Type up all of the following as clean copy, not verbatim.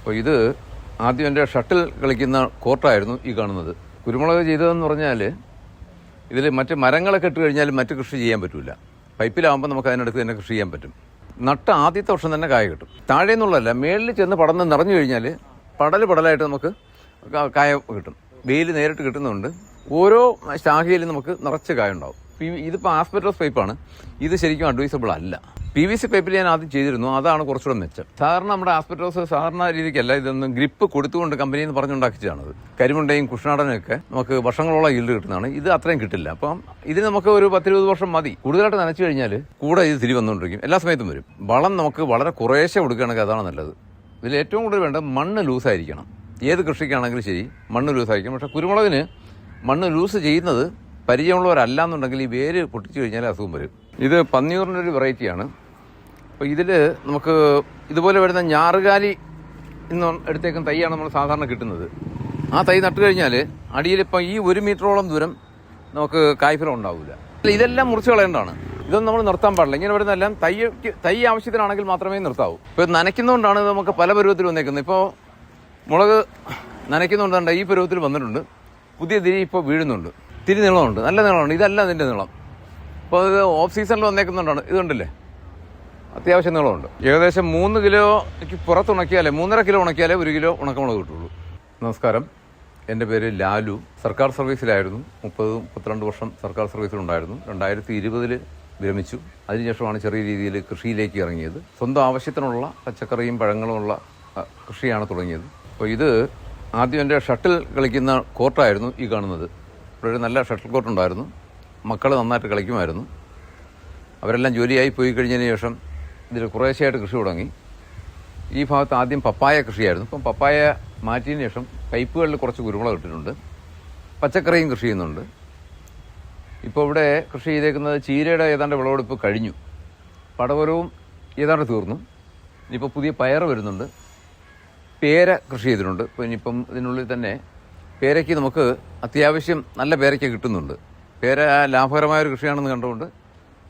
അപ്പോൾ ഇത് ആദ്യം എൻ്റെ ഷട്ടിൽ കളിക്കുന്ന കോർട്ടായിരുന്നു ഈ കാണുന്നത്. കുരുമുളക് ചെയ്തതെന്ന് പറഞ്ഞാൽ ഇതിൽ മറ്റ് മരങ്ങളൊക്കെ ഇട്ട് കഴിഞ്ഞാൽ മറ്റ് കൃഷി ചെയ്യാൻ പറ്റില്ല. പൈപ്പിലാകുമ്പോൾ നമുക്ക് അതിനടുത്ത് തന്നെ കൃഷി ചെയ്യാൻ പറ്റും. നട്ട ആദ്യത്തെ വർഷം തന്നെ കായ കിട്ടും. താഴെ നിന്നുള്ളതല്ല, മേളിൽ ചെന്ന് പടർന്ന് നിറഞ്ഞു കഴിഞ്ഞാൽ പടലായിട്ട് നമുക്ക് കായ കിട്ടും. വെയിൽ നേരിട്ട് കിട്ടുന്നതുകൊണ്ട് ഓരോ ശാഖയിലും നമുക്ക് നിറച്ച് കായ ഉണ്ടാവും. ഇതിപ്പോൾ ആസ്പെറ്റോസ് പൈപ്പാണ്. ഇത് ശരിക്കും അഡ്വൈസബിൾ അല്ല. PVC പൈപ്പിൽ ഞാൻ ആദ്യം ചെയ്തിരുന്നു, അതാണ് കുറച്ചുകൂടെ മെച്ചം. സാധാരണ നമ്മുടെ ആസ്പെറ്റോസ് സാധാരണ രീതിക്കല്ല, ഇതൊന്നും ഗ്രിപ്പ് കൊടുത്തുകൊണ്ട് കമ്പനിയിൽ നിന്ന് പറഞ്ഞുണ്ടാക്കിച്ചതാണത്. കരിമുണ്ടയും കുഷ്ണാടനൊക്കെ നമുക്ക് വർഷങ്ങളോളം ഈൽഡ് കിട്ടുന്നതാണ്. ഇത് അത്രയും കിട്ടില്ല. അപ്പം ഇത് നമുക്ക് ഒരു 10-20 വർഷം മതി. കൂടുതലായിട്ട് നനച്ചു കഴിഞ്ഞാൽ കൂടെ ഇത് തിരി വന്നുകൊണ്ടിരിക്കും, എല്ലാ സമയത്തും വരും. വളം നമുക്ക് വളരെ കുറേശ്ശെ കൊടുക്കുകയാണെങ്കിൽ അതാണ് നല്ലത്. ഇതിൽ ഏറ്റവും കൂടുതൽ വേണ്ടത് മണ്ണ് ലൂസായിരിക്കണം. ഏത് കൃഷിക്കാണെങ്കിലും ശരി, മണ്ണ് ലൂസായിരിക്കണം. പക്ഷേ കുരുമുളകിന് മണ്ണ് ലൂസ് ചെയ്യുന്നത് പരിചയമുള്ളവരല്ല എന്നുണ്ടെങ്കിൽ ഈ വേര് പൊട്ടിച്ചു കഴിഞ്ഞാൽ അസുഖം വരും. ഇത് പന്നിയൂറിൻ്റെ ഒരു വെറൈറ്റിയാണ്. അപ്പോൾ ഇതിൽ നമുക്ക് ഇതുപോലെ വരുന്ന ഞാറുകാലി ഇന്ന് എടുത്തേക്കും തൈയാണ് നമ്മൾ സാധാരണ കിട്ടുന്നത്. ആ തൈ നട്ടു കഴിഞ്ഞാൽ അടിയിലിപ്പം ഈ 1 മീറ്ററോളം ദൂരം നമുക്ക് കായ്ഫലം ഉണ്ടാവില്ല. ഇതെല്ലാം മുറിച്ച് കളയേണ്ടതാണ്. ഇതൊന്നും നമ്മൾ നിർത്താൻ പാടില്ല. ഇങ്ങനെ വരുന്നതെല്ലാം തൈ ആവശ്യത്തിനാണെങ്കിൽ മാത്രമേ നിർത്താവൂ. ഇപ്പോൾ നനയ്ക്കുന്നതുകൊണ്ടാണ് നമുക്ക് പല പരുവത്തിൽ വന്നേക്കുന്നത്. ഇപ്പോൾ മുളക് നനയ്ക്കുന്നതുകൊണ്ടാണ് ഈ പരുവത്തിൽ വന്നിട്ടുണ്ട്. പുതിയ തിരി ഇപ്പോൾ വീഴുന്നുണ്ട്. തിരി നീളമുണ്ട്, നല്ല നീളമുണ്ട്. ഇതല്ല അതിൻ്റെ നീളം. അപ്പോൾ ഇത് ഓഫ് സീസണിൽ വന്നേക്കുന്നുണ്ടാണ്. ഇതുണ്ടല്ലേ, അത്യാവശ്യം നീളമുണ്ട്. ഏകദേശം 3 കിലോയ്ക്ക് പുറത്ത് ഉണക്കിയാലേ 3.5 കിലോ ഉണക്കിയാലേ 1 കിലോ ഉണക്കമുളക് കിട്ടുള്ളൂ. നമസ്കാരം, എൻ്റെ പേര് ലാലു. സർക്കാർ സർവീസിലായിരുന്നു. 30-32 വർഷം സർക്കാർ സർവീസിലുണ്ടായിരുന്നു. 2020 വിരമിച്ചു. അതിനുശേഷമാണ് ചെറിയ രീതിയിൽ കൃഷിയിലേക്ക് ഇറങ്ങിയത്. സ്വന്തം ആവശ്യത്തിനുള്ള പച്ചക്കറിയും പഴങ്ങളും ഉള്ള കൃഷിയാണ് തുടങ്ങിയത്. അപ്പോൾ ഇത് ആദ്യം എൻ്റെ ഷട്ടിൽ കളിക്കുന്ന കോർട്ടായിരുന്നു ഈ കാണുന്നത്. ഇവിടെ ഒരു നല്ല ഷട്ടിൽ കോർട്ടുണ്ടായിരുന്നു. മക്കൾ നന്നായിട്ട് കളിക്കുമായിരുന്നു. അവരെല്ലാം ജോലിയായി പോയി കഴിഞ്ഞതിന് ശേഷം ഇതിൽ കുറേശ്ശെയായിട്ട് കൃഷി തുടങ്ങി. ഈ ഭാഗത്ത് ആദ്യം പപ്പായ കൃഷിയായിരുന്നു. ഇപ്പം പപ്പായ മാറ്റിയതിന് ശേഷം പൈപ്പുകളിൽ കുറച്ച് കുരുമുളക് ഇട്ടിട്ടുണ്ട്. പച്ചക്കറിയും കൃഷി ചെയ്യുന്നുണ്ട്. ഇപ്പോൾ ഇവിടെ കൃഷി ചെയ്തേക്കുന്നത് ചീരയുടെ ഏതാണ്ട് വിളവെടുപ്പ് കഴിഞ്ഞു. പടവരവും ഏതാണ്ട് തീർന്നു. ഇനിയിപ്പോൾ പുതിയ പയർ വരുന്നുണ്ട്. പേര കൃഷി ചെയ്തിട്ടുണ്ട്. ഇപ്പോൾ ഇനിയിപ്പം ഇതിനുള്ളിൽ തന്നെ പേരയ്ക്ക് നമുക്ക് അത്യാവശ്യം നല്ല പേരയ്ക്ക് കിട്ടുന്നുണ്ട്. പേര ലാഭകരമായൊരു കൃഷിയാണെന്ന് കണ്ടുകൊണ്ട്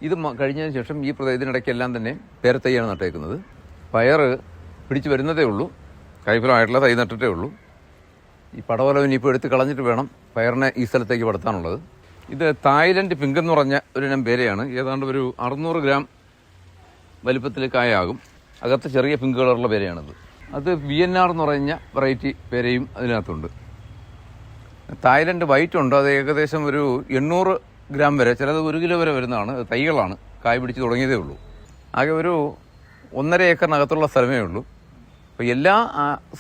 ഇത് കഴിഞ്ഞതിന് ശേഷം ഈ ഇതിനിടയ്ക്കെല്ലാം തന്നെ പേരത്തൈയാണ് നട്ടേക്കുന്നത്. പയർ പിടിച്ച് വരുന്നതേ ഉള്ളൂ. കൈഫലമായിട്ടുള്ള തൈ നട്ടിട്ടേ ഉള്ളൂ. ഈ പടവലം ഇനിയിപ്പോൾ എടുത്ത് കളഞ്ഞിട്ട് വേണം പയറിനെ ഈ സ്ഥലത്തേക്ക് പടത്താനുള്ളത്. ഇത് തായ്ലൻഡ് പിങ്ക് എന്ന് പറഞ്ഞ ഒരു ഇനം പേരയാണ്. ഏതാണ്ട് ഒരു 600 ഗ്രാം വലിപ്പത്തിൽ കായാകും. അകത്ത് ചെറിയ പിങ്ക് കളറുള്ള പേരയാണത്. അത് VNR എന്ന് പറഞ്ഞ വെറൈറ്റി പേരയും അതിനകത്തുണ്ട്. തായ്ലൻഡ് വൈറ്റ് ഉണ്ട്. അത് ഏകദേശം ഒരു 800 ഗ്രാം വരെ, ചിലത് 1 കിലോ വരെ വരുന്നതാണ്. തൈകളാണ്, കായ് പിടിച്ച് തുടങ്ങിയതേ ഉള്ളൂ. ആകെ ഒരു 1.5 ഏക്കറിനകത്തുള്ള സ്ഥലമേ ഉള്ളൂ. അപ്പോൾ എല്ലാ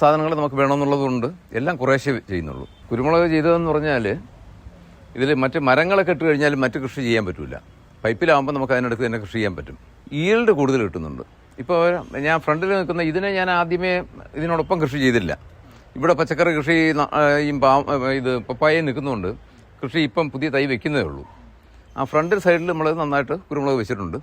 സാധനങ്ങളും നമുക്ക് വേണമെന്നുള്ളതുകൊണ്ട് എല്ലാം കുറേശ്ശേ ചെയ്യുന്നുള്ളൂ. കുരുമുളക് ചെയ്തതെന്ന് പറഞ്ഞാൽ ഇതിൽ മറ്റ് മരങ്ങളൊക്കെ ഇട്ട് കഴിഞ്ഞാൽ മറ്റ് കൃഷി ചെയ്യാൻ പറ്റില്ല. പൈപ്പിലാകുമ്പോൾ നമുക്ക് അതിനടുത്ത് തന്നെ കൃഷി ചെയ്യാൻ പറ്റും. ഈൽഡ് കൂടുതൽ കിട്ടുന്നുണ്ട്. ഇപ്പോൾ ഞാൻ ഫ്രണ്ടിൽ നിൽക്കുന്ന ഇതിനെ ഞാൻ ആദ്യമേ ഇതിനോടൊപ്പം കൃഷി ചെയ്തില്ല. ഇവിടെ പച്ചക്കറി കൃഷി ഇത് പപ്പായ നിൽക്കുന്നതുകൊണ്ട് കൃഷി ഇപ്പം പുതിയ തൈ വെക്കുന്നതേ ഉള്ളൂ. ആ ഫ്രണ്ട് സൈഡിൽ നമ്മൾ നന്നായിട്ട് കുരുമുളക് വെച്ചിട്ടുണ്ട്.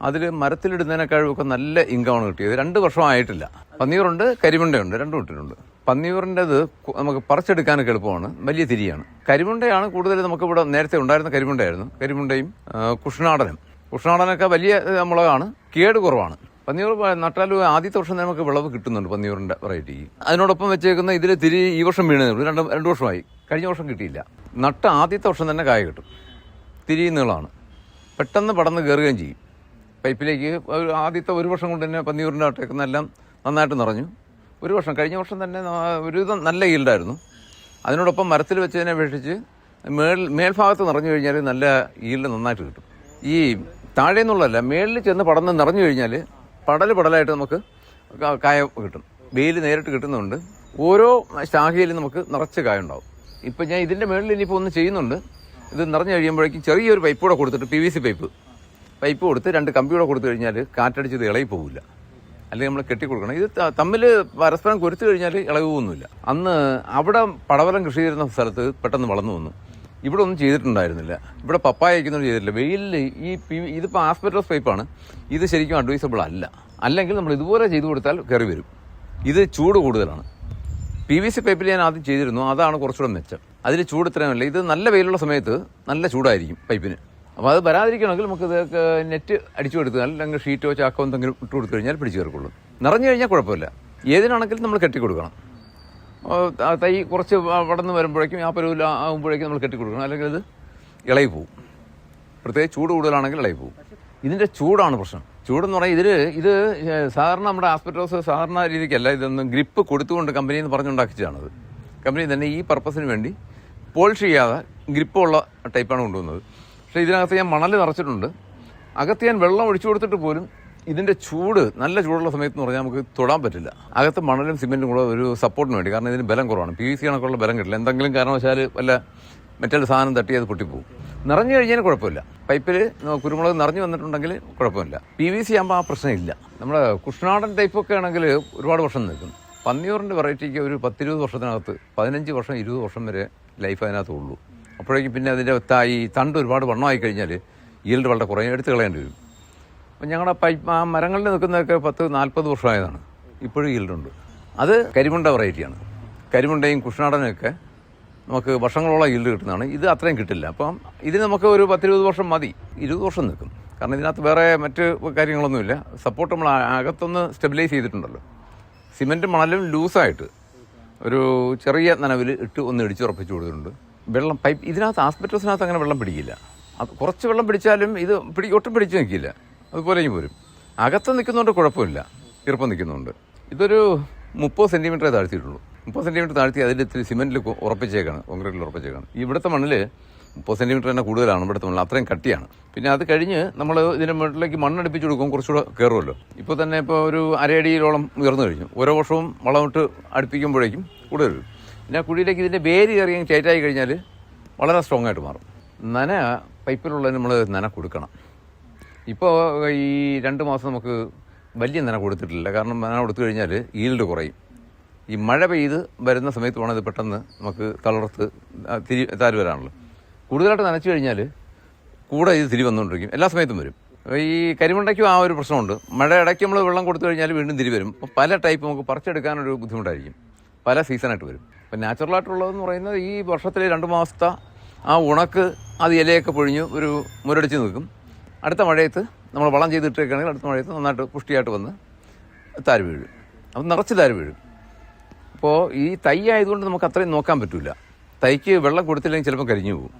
അതിൽ മരത്തിലിടുന്നതിനേക്കാളുമൊക്കെ നല്ല ഇൻകമാണ് കിട്ടിയത്. 2 വർഷമായിട്ടില്ല. പന്നിയൂറുണ്ട്, കരിമുണ്ടയുണ്ട്, രണ്ടും ഇട്ടിട്ടുണ്ട്. പന്നിയൂറിൻ്റെത് നമുക്ക് പറിച്ചെടുക്കാനൊക്കെ എളുപ്പമാണ്. വലിയ തിരിയാണ്. കരിമുണ്ടയാണ് കൂടുതൽ നമുക്കിവിടെ നേരത്തെ ഉണ്ടായിരുന്ന കരിമുണ്ടയായിരുന്നു. കരിമുണ്ടയും കുഷ്ണാടനൊക്കെ വലിയ മുളകാണ്, കേട് കുറവാണ്. പന്നിയൂർ നട്ടാൽ ആദ്യത്തെ വർഷം നമുക്ക് വിളവ് കിട്ടുന്നുണ്ട് പന്നിയൂറിൻ്റെ വെറൈറ്റിക്ക്. അതിനോടൊപ്പം വെച്ചേക്കുന്ന ഇതിൽ തിരി ഈ വർഷം വീണതേ ഉള്ളൂ. 2 വർഷമായി. കഴിഞ്ഞ വർഷം കിട്ടിയില്ല. നട്ട ആദ്യത്തെ വർഷം തന്നെ കായ കിട്ടും. തിരി നീളമാണ്, പെട്ടെന്ന് പടന്ന് കയറുകയും ചെയ്യും. പൈപ്പിലേക്ക് ആദ്യത്തെ 1 വർഷം കൊണ്ട് തന്നെ പന്നിയൂറിൻ്റെ നട്ടേക്കുന്ന എല്ലാം നന്നായിട്ട് നിറഞ്ഞു. 1 വർഷം, കഴിഞ്ഞ വർഷം തന്നെ ഒരുവിധം നല്ല ഈൽഡായിരുന്നു. അതിനോടൊപ്പം മരത്തിൽ വെച്ചതിനെ അപേക്ഷിച്ച് മേൽഭാഗത്ത് നിറഞ്ഞു കഴിഞ്ഞാൽ നല്ല ഈൽഡ് നന്നായിട്ട് കിട്ടും. ഈ താഴെ നിന്നുള്ളതല്ല, മേളിൽ ചെന്ന് പടന്ന് നിറഞ്ഞു കഴിഞ്ഞാൽ പടലായിട്ട് നമുക്ക് കായ കിട്ടും. വെയിൽ നേരിട്ട് കിട്ടുന്നതുകൊണ്ട് ഓരോ ശാഖയിലും നമുക്ക് നിറച്ച് കായ ഉണ്ടാവും. ഇപ്പം ഞാൻ ഇതിൻ്റെ മേളിൽ ഇനിയിപ്പോൾ ഒന്ന് ചെയ്യുന്നുണ്ട്. ഇത് നിറഞ്ഞു കഴിയുമ്പോഴേക്കും ചെറിയൊരു പൈപ്പ് കൂടെ കൊടുത്തിട്ട് PVC പൈപ്പ് കൊടുത്ത് 2 കമ്പിയൂടെ കൊടുത്തു കഴിഞ്ഞാൽ കാറ്റടിച്ചത് ഇളകി പോകില്ല. അല്ലെങ്കിൽ നമ്മൾ കെട്ടിക്കൊടുക്കണം. ഇത് തമ്മിൽ പരസ്പരം കൊരുത്തു കഴിഞ്ഞാൽ ഇളകുമൊന്നുമില്ല. അന്ന് അവിടെ പടവലം കൃഷി ചെയ്യുന്ന സ്ഥലത്ത് പെട്ടെന്ന് വളർന്നു വന്നു. ഇവിടെ ഒന്നും ചെയ്തിട്ടുണ്ടായിരുന്നില്ല. ഇവിടെ പപ്പായ വയ്ക്കുന്നൊന്നും ചെയ്തിട്ടില്ല. വെയിലിൽ ഇതിപ്പോൾ ആസ്പെറ്റോസ് പൈപ്പാണ്. ഇത് ശരിക്കും അഡ്വൈസബിൾ അല്ല. അല്ലെങ്കിൽ നമ്മൾ ഇതുപോലെ ചെയ്തു കൊടുത്താൽ കയറി വരും. ഇത് ചൂട് കൂടുതലാണ്. PVC പൈപ്പിൽ ഞാൻ ആദ്യം ചെയ്തിരുന്നു, അതാണ് കുറച്ചുകൂടെ മെച്ചം. അതിൽ ചൂട് ഇത്രയുമല്ല. ഇത് നല്ല വെയിലുള്ള സമയത്ത് നല്ല ചൂടായിരിക്കും പൈപ്പിന്. അപ്പോൾ അത് വരാതിരിക്കണമെങ്കിൽ നമുക്ക് ഇതൊക്കെ നെറ്റ് അടിച്ചു കൊടുത്താൽ അല്ലെങ്കിൽ ഷീറ്റോ ചാക്കോ എന്തെങ്കിലും ഇട്ട് കൊടുത്തു കഴിഞ്ഞാൽ പിടിച്ചു കയറിക്കൊള്ളും. നിറഞ്ഞു കഴിഞ്ഞാൽ കുഴപ്പമില്ല. ഏതിനാണെങ്കിലും നമ്മൾ കെട്ടിക്കൊടുക്കണം. തൈ കുറച്ച് വളർന്ന് വരുമ്പോഴേക്കും ആ പരുവിൽ ആകുമ്പോഴേക്കും നമ്മൾ കെട്ടിക്കൊടുക്കണം, അല്ലെങ്കിൽ അത് ഇളകി പോവും. പ്രത്യേകിച്ച് ചൂട് കൂടുതലാണെങ്കിൽ ഇളകി പോവും. ഇതിൻ്റെ ചൂടാണ് പ്രശ്നം. ചൂടെന്ന് പറഞ്ഞാൽ ഇത് സാധാരണ നമ്മുടെ ആസ്പെറ്റോസ് സാധാരണ രീതിക്കല്ല, ഇതൊന്നും ഗ്രിപ്പ് കൊടുത്തുകൊണ്ട് കമ്പനിയിൽ നിന്ന് പറഞ്ഞുണ്ടാക്കിച്ചതാണത്. കമ്പനി തന്നെ ഈ പർപ്പസിന് വേണ്ടി പോളിഷ് ചെയ്യാതെ ഗ്രിപ്പുള്ള ടൈപ്പാണ് കൊണ്ടുവന്നത്. പക്ഷേ ഇതിനകത്ത് ഞാൻ മണൽ നിറച്ചിട്ടുണ്ട്. അകത്ത് ഞാൻ വെള്ളം ഒഴിച്ചു കൊടുത്തിട്ട് പോലും ഇതിൻ്റെ ചൂട്, നല്ല ചൂടുള്ള സമയത്ത് എന്ന് പറഞ്ഞാൽ നമുക്ക് തൊടാൻ പറ്റില്ല. അകത്ത് മണലും സിമെൻറ്റും കൂടെ ഒരു സപ്പോർട്ടിന് വേണ്ടി, കാരണം ഇതിന് ബലം കുറവാണ്. PVC കണക്കുള്ള ബലം കിട്ടില്ല. എന്തെങ്കിലും കാരണവശാൽ വല്ല മെറ്റൽ സാധനം തട്ടി അത് പൊട്ടിപ്പോവും. നിറഞ്ഞു കഴിഞ്ഞാൽ കുഴപ്പമില്ല. പൈപ്പിൽ കുരുമുളക് നിറഞ്ഞു വന്നിട്ടുണ്ടെങ്കിൽ കുഴപ്പമില്ല. PVC ആകുമ്പോൾ ആ പ്രശ്നമില്ല. നമ്മുടെ കുഷ്ണാടൻ ടൈപ്പൊക്കെ ആണെങ്കിൽ ഒരുപാട് വർഷം നിൽക്കും. പന്നിയൂറിൻ്റെ വെറൈറ്റിക്ക് ഒരു 10-20 വർഷത്തിനകത്ത് 15 വർഷം 20 വർഷം വരെ ലൈഫ് അതിനകത്ത് ഉള്ളൂ. അപ്പോഴേക്കും പിന്നെ അതിൻ്റെ ഈ തണ്ട് ഒരുപാട് വണ്ണമായി കഴിഞ്ഞാൽ ഈൽഡ് വളരെ കുറേ എടുത്ത് കളയേണ്ടി വരും. അപ്പം ഞങ്ങളുടെ ആ മരങ്ങളിൽ നിൽക്കുന്നതൊക്കെ 10-40 വർഷമായതാണ്. ഇപ്പോഴും ഈൽഡുണ്ട്. അത് കരിമുണ്ട വെറൈറ്റിയാണ്. കരിമുണ്ടയും കുഷ്ണാടനൊക്കെ നമുക്ക് വർഷങ്ങളോളം ഈൽഡ് കിട്ടുന്നതാണ്. ഇത് അത്രയും കിട്ടില്ല. അപ്പം ഇതിന് നമുക്ക് ഒരു 10-20 വർഷം മതി. 20 വർഷം നിൽക്കും. കാരണം ഇതിനകത്ത് വേറെ മറ്റ് കാര്യങ്ങളൊന്നുമില്ല. സപ്പോർട്ട് നമ്മൾ അകത്തൊന്ന് സ്റ്റെബിലൈസ് ചെയ്തിട്ടുണ്ടല്ലോ. സിമെൻറ്റും മണലും ലൂസായിട്ട് ഒരു ചെറിയ നനവിൽ ഇട്ട് ഒന്ന് ഇടിച്ചുറപ്പിച്ച് കൊടുത്തിട്ടുണ്ട്. വെള്ളം പൈപ്പ് ഇതിനകത്ത് ആസ്പെറ്റോസിനകത്ത് അങ്ങനെ വെള്ളം പിടിക്കില്ല. അത് കുറച്ച് വെള്ളം പിടിച്ചാലും ഇത് ഒട്ടും പിടിച്ച് നിൽക്കില്ല. അതുപോലെ ഇനി പോരും. അകത്ത് നിൽക്കുന്നതുകൊണ്ട് കുഴപ്പമില്ല, ഈർപ്പം നിൽക്കുന്നുണ്ട്. ഇതൊരു 30 സെൻറ്റിമീറ്ററേ താഴ്ത്തിയിട്ടുള്ളൂ. 30 സെൻറ്റിമീറ്റർ താഴ്ത്തി അതിൽ ഇത്തിരി സിമെൻറ്റിൽ ഉറപ്പിച്ചേക്കാണ്, കോൺക്രീറ്റിൽ ഉറപ്പിച്ചേക്കാണ്. ഇവിടുത്തെ മണ്ണിൽ 30 സെൻറ്റിമീറ്റർ തന്നെ കൂടുതലാണ് ഇവിടുത്തെ മണ്ണിൽ. അത്രയും കട്ടിയാണ്. പിന്നെ അത് കഴിഞ്ഞ് നമ്മൾ ഇതിൻ്റെ മുകളിലേക്ക് മണ്ണടിപ്പിച്ച് കൊടുക്കും, കുറച്ചുകൂടെ കയറുമല്ലോ. ഇപ്പോൾ തന്നെ ഇപ്പോൾ ഒരു അരയടിയിലോളം ഉയർന്നു കഴിഞ്ഞു. ഓരോ വർഷവും വളമിട്ട് അടുപ്പിക്കുമ്പോഴേക്കും കൂടുതൽ വരും. പിന്നെ ആ കുഴിയിലേക്ക് ഇതിൻ്റെ വേര് കയറി ടൈറ്റായി കഴിഞ്ഞാൽ വളരെ സ്ട്രോങ് ആയിട്ട് മാറും. നന പൈപ്പിലുള്ളതിന് നമ്മൾ നന കൊടുക്കണം. ഇപ്പോൾ ഈ 2 മാസം നമുക്ക് വലിയ നന കൊടുത്തിട്ടില്ല. കാരണം നന കൊടുത്തു കഴിഞ്ഞാൽ ഈൽഡ് കുറയും. ഈ മഴ പെയ്ത് വരുന്ന സമയത്ത് വേണം ഇത് പെട്ടെന്ന് നമുക്ക് തളർത്ത് താര് വരാണല്ലോ. കൂടുതലായിട്ട് നനച്ചു കഴിഞ്ഞാൽ കൂടെ ഇത് തിരി വന്നുകൊണ്ടിരിക്കും. എല്ലാ സമയത്തും വരും. ഈ കരിമണ്ടയ്ക്കും ആ ഒരു പ്രശ്നമുണ്ട്. മഴ ഇടയ്ക്ക് നമ്മൾ വെള്ളം കൊടുത്തു കഴിഞ്ഞാൽ വീണ്ടും തിരി വരും. അപ്പോൾ പല ടൈപ്പ് നമുക്ക് പറിച്ചെടുക്കാനൊരു ബുദ്ധിമുട്ടായിരിക്കും. പല സീസണായിട്ട് വരും. അപ്പം നാച്ചുറലായിട്ടുള്ളതെന്ന് പറയുന്നത് ഈ വർഷത്തിൽ 2 മാസത്തെ ആ ഉണക്ക്, അത് ഇലയൊക്കെ പൊഴിഞ്ഞ് ഒരു മുരടിച്ച് നിൽക്കും. അടുത്ത മഴയത്ത് നമ്മൾ വളം ചെയ്തിട്ടേക്കാണെങ്കിൽ അടുത്ത മഴയത്ത് നന്നായിട്ട് പുഷ്ടിയായിട്ട് വന്ന് താര് വീഴും. അപ്പം നിറച്ച് താര് വീഴും. അപ്പോൾ ഈ തൈ ആയതുകൊണ്ട് നമുക്ക് അത്രയും നോക്കാൻ പറ്റില്ല. തൈക്ക് വെള്ളം കൊടുത്തില്ലെങ്കിൽ ചിലപ്പോൾ കരിഞ്ഞു പോകും.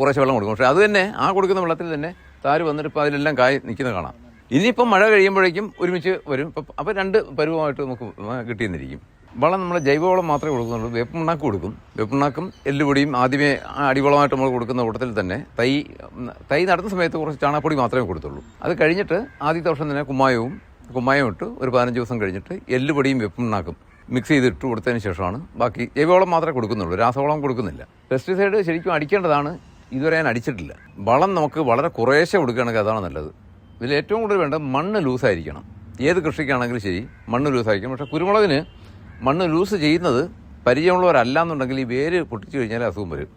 കുറേശ്ശെ വെള്ളം കൊടുക്കും. പക്ഷേ അത് തന്നെ ആ കൊടുക്കുന്ന വെള്ളത്തിൽ തന്നെ താര് വന്നിട്ട് ഇപ്പോൾ അതിലെല്ലാം കായ് നിൽക്കുന്നത് കാണാം. ഇനിയിപ്പം മഴ കഴിയുമ്പോഴേക്കും ഒരുമിച്ച് വരും. അപ്പോൾ 2 പരുവമായിട്ട് നമുക്ക് കിട്ടിയെന്നിരിക്കും. വളം നമ്മൾ ജൈവവളം മാത്രമേ കൊടുക്കുന്നുള്ളൂ. വേപ്പിണ്ണാക്ക് കൊടുക്കും. വേപ്പിണ്ണാക്കും എല്ലുപൊടിയും ആദ്യമേ അടിവളമായിട്ട് നമ്മൾ കൊടുക്കുന്ന കൂട്ടത്തിൽ തന്നെ തൈ നടുന്ന സമയത്ത് കുറച്ച് ചാണകപ്പൊടി മാത്രമേ കൊടുത്തുള്ളൂ. അത് കഴിഞ്ഞിട്ട് ആദ്യത്തെ വർഷം തന്നെ കുമ്മായം ഇട്ട് ഒരു 15 ദിവസം കഴിഞ്ഞിട്ട് എല്ലുപൊടിയും വേപ്പിണ്ണാക്കും മിക്സ് ചെയ്തിട്ട് കൊടുത്തതിന് ശേഷമാണ് ബാക്കി ജൈവവളം മാത്രമേ കൊടുക്കുന്നുള്ളൂ. രാസവളം കൊടുക്കുന്നില്ല. പെസ്റ്റിസൈഡ് ശരിക്കും അടിക്കേണ്ടതാണ്. ഇതുവരെ ഞാൻ അടിച്ചിട്ടില്ല. വളം നമുക്ക് വളരെ കുറേശ്ശെ കൊടുക്കുകയാണെങ്കിൽ അതാണ് നല്ലത്. ഇതിൽ ഏറ്റവും കൂടുതൽ വേണ്ടത് മണ്ണ് ലൂസായിരിക്കണം. ഏത് കൃഷിക്കാണെങ്കിലും ശരി മണ്ണ് ലൂസായിരിക്കണം. പക്ഷേ കുരുമുളകിന് മണ്ണ് ലൂസ് ചെയ്യുന്നത് പരിചയമുള്ളവരല്ല എന്നുണ്ടെങ്കിൽ ഈ വേര് പൊട്ടിച്ചു കഴിഞ്ഞാൽ അസുഖം വരും.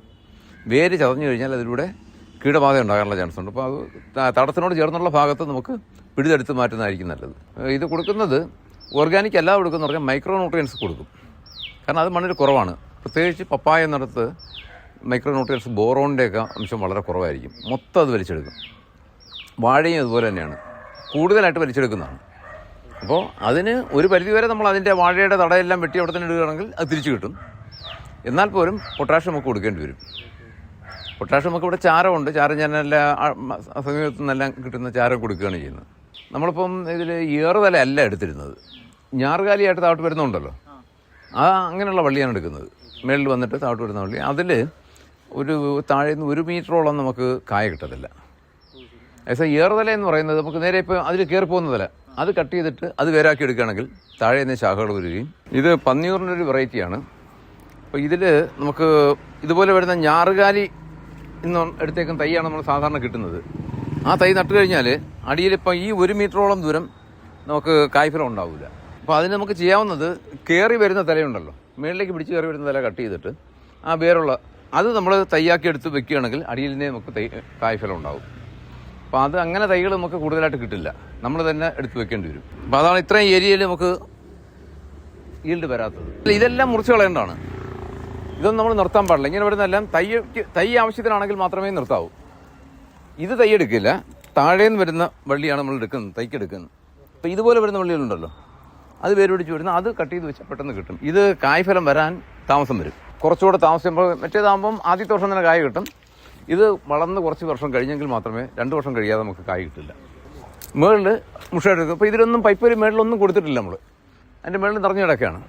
വേര് ചതഞ്ഞു കഴിഞ്ഞാൽ അതിലൂടെ കീടബാധ ഉണ്ടാകാനുള്ള ചാൻസ് ഉണ്ട്. അപ്പോൾ അത് തടത്തിനോട് ചേർന്നുള്ള ഭാഗത്ത് നമുക്ക് പിടിതെടുത്ത് മാറ്റുന്നതായിരിക്കും നല്ലത്. ഇത് കൊടുക്കുന്നത് ഓർഗാനിക് അല്ലാതെ കൊടുക്കുന്ന പറഞ്ഞാൽ മൈക്രോ ന്യൂട്രിയൻസ് കൊടുക്കും. കാരണം അത് മണ്ണിൽ കുറവാണ്. പ്രത്യേകിച്ച് പപ്പായ എന്നിടത്ത് മൈക്രോ ന്യൂട്രിയൻസ് ബോറോണിൻ്റെയൊക്കെ അംശം വളരെ കുറവായിരിക്കും. മൊത്തം അത് വലിച്ചെടുക്കും. വാഴയും അതുപോലെ തന്നെയാണ്, കൂടുതലായിട്ട് വലിച്ചെടുക്കുന്നതാണ്. അപ്പോൾ അതിന് ഒരു പരിധിവരെ നമ്മൾ അതിൻ്റെ വാഴയുടെ തടയെല്ലാം വെട്ടി അവിടെ തന്നെ ഇടുകയാണെങ്കിൽ അത് തിരിച്ചു കിട്ടും. എന്നാൽ പോലും പൊട്ടാഷ്യം നമുക്ക് കൊടുക്കേണ്ടി വരും. പൊട്ടാഷ്യം നമുക്ക് ഇവിടെ ചാരമുണ്ട്. ചാരം ഞാൻ എല്ലാ സമയത്തു നിന്നെല്ലാം കിട്ടുന്ന ചാരം കൊടുക്കുകയാണ് ചെയ്യുന്നത്. നമ്മളിപ്പം ഇതിൽ ഏറുതല അല്ല എടുത്തിരുന്നത്, ഞാറുകാലിയായിട്ട് താഴോട്ട് വരുന്നുണ്ടല്ലോ, അങ്ങനെയുള്ള വള്ളിയാണ് എടുക്കുന്നത്. മേളിൽ വന്നിട്ട് താഴോട്ട് വരുന്ന വള്ളി. അതിൽ ഒരു താഴേന്ന് 1 മീറ്ററോളം നമുക്ക് കായ കിട്ടത്തില്ല. പക്ഷേ ഏറുതല എന്ന് പറയുന്നത് നമുക്ക് നേരെ ഇപ്പോൾ അതിൽ കയറി പോകുന്നതല്ല, അത് കട്ട് ചെയ്തിട്ട് അത് വേരാക്കി എടുക്കുകയാണെങ്കിൽ താഴെ നിന്ന് ശാഖകൾ വരികയും. ഇത് പന്നിയൂറിൻ്റെ ഒരു വെറൈറ്റിയാണ്. അപ്പോൾ ഇതിൽ നമുക്ക് ഇതുപോലെ വരുന്ന ഞാറുകാലി ഇന്ന് എടുത്തേക്കും തൈയാണ് നമ്മൾ സാധാരണ കിട്ടുന്നത്. ആ തൈ നട്ട് കഴിഞ്ഞാൽ അടിയിലിപ്പം ഈ 1 മീറ്ററോളം ദൂരം നമുക്ക് കായ്ഫലം ഉണ്ടാവില്ല. അപ്പോൾ അതിന് നമുക്ക് ചെയ്യാവുന്നത് കയറി വരുന്ന തലയുണ്ടല്ലോ, മേളിലേക്ക് പിടിച്ച് കയറി വരുന്ന തല കട്ട് ചെയ്തിട്ട് ആ വേറുള്ള അത് നമ്മൾ തൈയാക്കി എടുത്ത് വെക്കുകയാണെങ്കിൽ അടിയിൽ നിന്ന് നമുക്ക് കായ്ഫലം ഉണ്ടാവും. അപ്പോൾ അത് അങ്ങനെ തൈകൾ നമുക്ക് കൂടുതലായിട്ട് കിട്ടില്ല, നമ്മൾ തന്നെ എടുത്ത് വെക്കേണ്ടി വരും. അപ്പോൾ അതാണ് ഇത്രയും ഏരിയയിൽ നമുക്ക് ഈൽഡ് വരാത്തത്. ഇതെല്ലാം മുറിച്ച് കളയേണ്ടതാണ്. ഇതൊന്നും നമ്മൾ നിർത്താൻ പാടില്ല. ഇങ്ങനെ വരുന്നതെല്ലാം തൈ ആവശ്യത്തിനാണെങ്കിൽ മാത്രമേ നിർത്താവൂ. ഇത് തൈ എടുക്കില്ല, താഴേന്ന് വരുന്ന വള്ളിയാണ് നമ്മൾ എടുക്കുന്നത്, തൈക്കെടുക്കുന്നത്. അപ്പോൾ ഇതുപോലെ വരുന്ന വള്ളികളുണ്ടല്ലോ, അത് വേര് പിടിച്ച് വരുന്ന അത് കട്ട് ചെയ്ത് വെച്ചാൽ പെട്ടെന്ന് കിട്ടും. ഇത് കായ്ഫലം വരാൻ താമസം വരും, കുറച്ചുകൂടെ താമസിക്കുമ്പോൾ. മറ്റേതാകുമ്പം ആദ്യത്തെ വർഷം തന്നെ കായ് കിട്ടും. ഇത് വളർന്ന് കുറച്ച് വർഷം കഴിഞ്ഞെങ്കിൽ മാത്രമേ 2 വർഷം കഴിയാതെ നമുക്ക് കായ് കിട്ടില്ല. മുകളിൽ മുഷയെടുക്കും. ഇപ്പോൾ ഇതിലൊന്നും പൈപ്പ് മേളിലൊന്നും കൊടുത്തിട്ടില്ല നമ്മൾ, അതിൻ്റെ മേളിൽ നിറഞ്ഞു കിടക്കുകയാണ്.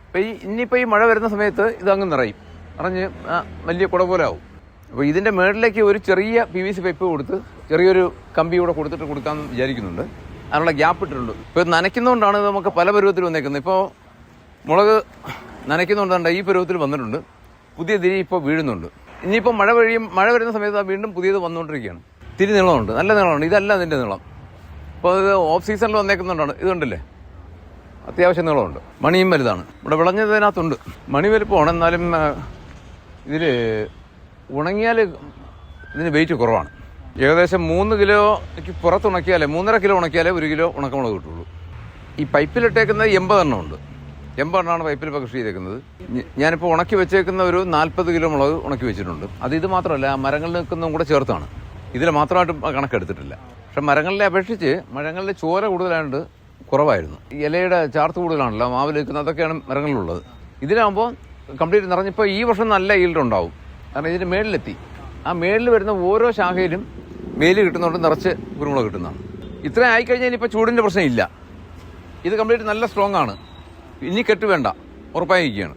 അപ്പോൾ ഇനിയിപ്പോൾ ഈ മഴ വരുന്ന സമയത്ത് ഇതങ്ങ് നിറഞ്ഞ് വലിയ കുട പോലെ ആവും. അപ്പോൾ ഇതിൻ്റെ മേളിലേക്ക് ഒരു ചെറിയ PVC പൈപ്പ് കൊടുത്ത് ചെറിയൊരു കമ്പി കൂടെ കൊടുത്തിട്ട് കൊടുക്കാമെന്ന് വിചാരിക്കുന്നുണ്ട്. അതിനുള്ള ഗ്യാപ്പ് ഇട്ടിട്ടുണ്ട്. ഇപ്പോൾ നനയ്ക്കുന്നതുകൊണ്ടാണ് നമുക്ക് പല പരുവത്തിൽ വന്നേക്കുന്നത്. ഇപ്പോൾ മുളക് നനയ്ക്കുന്നതുകൊണ്ടാണ് ഈ പരുവത്തിൽ വന്നിട്ടുണ്ട്. പുതിയ തിരി ഇപ്പോൾ വീഴുന്നുണ്ട്. ഇനിയിപ്പോൾ മഴ വരുന്ന സമയത്ത് വീണ്ടും പുതിയത് വന്നുകൊണ്ടിരിക്കുകയാണ്. തിരി നീളമുണ്ട്, നല്ല നീളമുണ്ട്. ഇതല്ല അതിൻ്റെ നീളം. അപ്പോൾ അത് ഓഫ് സീസണിൽ വന്നേക്കുന്നുണ്ടാണ്. ഇതുണ്ടല്ലേ, അത്യാവശ്യം നീളമുണ്ട്. മണിയും വലുതാണ്. ഇവിടെ വിളഞ്ഞതിനകത്തുണ്ട് മണി വലുപ്പമാണ്. എന്നാലും ഇതിൽ ഉണങ്ങിയാൽ ഇതിന് വെയിറ്റ് കുറവാണ്. ഏകദേശം 3 കിലോയ്ക്ക് പുറത്ത് ഉണക്കിയാലേ 3.5 കിലോ ഉണക്കിയാലേ 1 കിലോ ഉണക്കമുളക് കിട്ടുള്ളൂ. ഈ പൈപ്പിലിട്ടേക്കുന്നത് 80 എണ്ണം ഉണ്ട്. 80 എണ്ണമാണ് പൈപ്പിൽ ഇപ്പോൾ കൃഷി ചെയ്തേക്കുന്നത്. ഞാനിപ്പോൾ ഉണക്കി വെച്ചേക്കുന്ന ഒരു 40 കിലോ മുളക് ഉണക്കി വെച്ചിട്ടുണ്ട്. ഇത് മാത്രമല്ല, മരങ്ങളിൽ നിൽക്കുന്നതും കൂടെ ചേർത്താണ്. ഇതിൽ മാത്രമായിട്ട് കണക്കെടുത്തിട്ടില്ല. പക്ഷെ മരങ്ങളിലെ അപേക്ഷിച്ച് മരങ്ങളിലെ ചോര കൂടുതലായിട്ട് കുറവായിരുന്നു. ഇലയുടെ ചാർത്ത് കൂടുതലാണല്ലോ മാവിൽ നിൽക്കുന്നത്, അതൊക്കെയാണ് മരങ്ങളിലുള്ളത്. ഇതിലാകുമ്പോൾ കംപ്ലീറ്റ് നിറഞ്ഞിപ്പോൾ ഈ വർഷം നല്ല ഈൽഡ് ഉണ്ടാവും. കാരണം ഇതിൻ്റെ മേളിലെത്തി. ആ മേളിൽ വരുന്ന ഓരോ ശാഖയിലും വേലി കിട്ടുന്നതുകൊണ്ട് നിറച്ച് കുരുമുളക് കിട്ടുന്നതാണ്. ഇത്രയും ആയിക്കഴിഞ്ഞാൽ ഇനിയിപ്പോൾ ചൂടിൻ്റെ പ്രശ്നമില്ല. ഇത് കംപ്ലീറ്റ് നല്ല സ്ട്രോങ് ആണ്. ഇനി കെട്ട് വേണ്ട, ഉറപ്പായിരിക്കുകയാണ്.